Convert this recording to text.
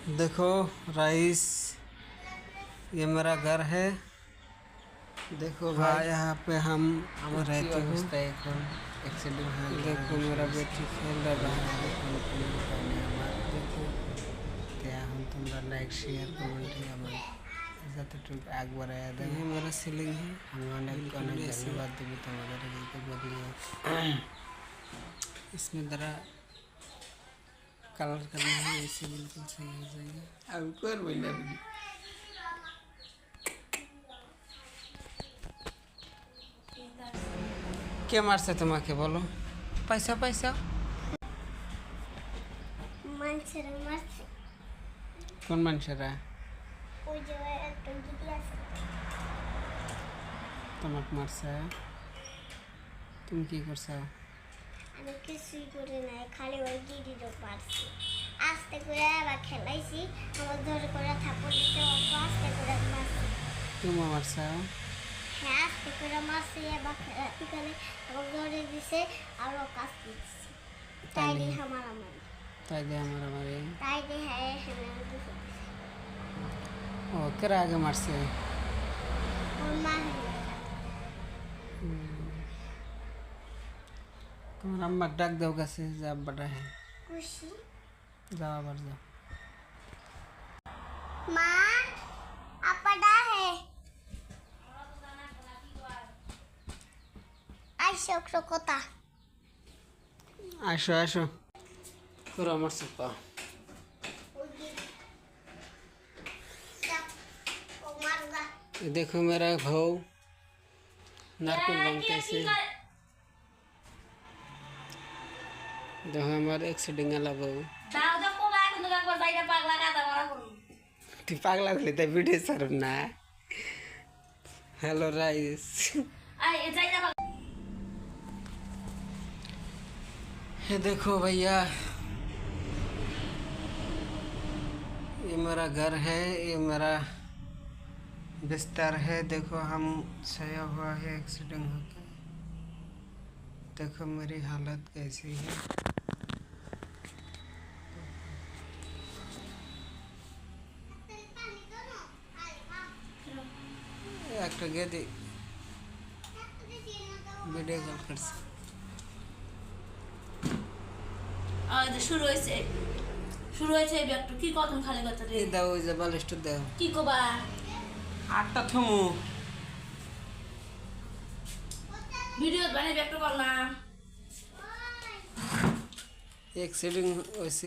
देखो राइस, ये मेरा घर है। देखो भाई यहाँ पे हम रहते हैं। देखो मेरा बेटी खेल रहा है। देखो क्या हम तुम्हारा लाइक शेयर कमेंट आग बढ़ाया दे। ये मेरा सीलिंग है। हम अनेक धन्यवाद देवी तुम्हारे इसमें जरा कलर करना है, इसे बिल्कुल सही हो जाएगा। अब कर महीना भी কে মারছে তোমাকে বলো? পয়সা পয়সা মানুষেরা মারছে। কোন মানুষেরা? ওই যে একটা দিদি আছে, তোমাকে মারছে? তুমি কি করছো? আমি কিছুই করি নাই, খালি ওই দিদিরও পারছি। আস্তে করে আবার খেলাইছি, আমার ধরে করে থাপড় দিতে অল্প আস্তে করে মারছি। তুমি মারছো? হ্যাঁ, আস্তে করে মারছি, আবার খেলাতে গেলে আমার ধরে দিছে আরও কাজ দিচ্ছে। তাই দিয়ে আমার আমার তাই দিয়ে মারামারি। তাই দিয়ে হ্যাঁ হ্যাঁ দিছে। ও কেরা আগে মারছে? ওর মা হ্যাঁ। তোমার আম্মা ডাক দাও কাছে যে আব্বাটা হ্যাঁ খুশি যাও, আবার যাও। মা আপাটা হে আইসো কথা আসো আসো করো আমার সুপা। ये देखो मेरा भाव नारकोल बनते से। देखो हमारे एक्सीडेंट वाला भाव। तू पागला होले तो वीडियो सर ना। Hello rice. ये देखो भैया, ये मेरा घर है, ये मेरा बिस्तर है। देखो हम सोया हुआ है एक्सीडेंट होकर। देखो मेरी हालत कैसी है। एक गे दे वीडियो कॉल कर से শুরু হয়েছে ব্যাগটা কি কখন খালি কথা রে ये दाओ जे बालिस्ट दाओ কি কবা आटा थमु ভিডিও বানাই ব্যাগটা করলাম एक्सीडेंट वैसे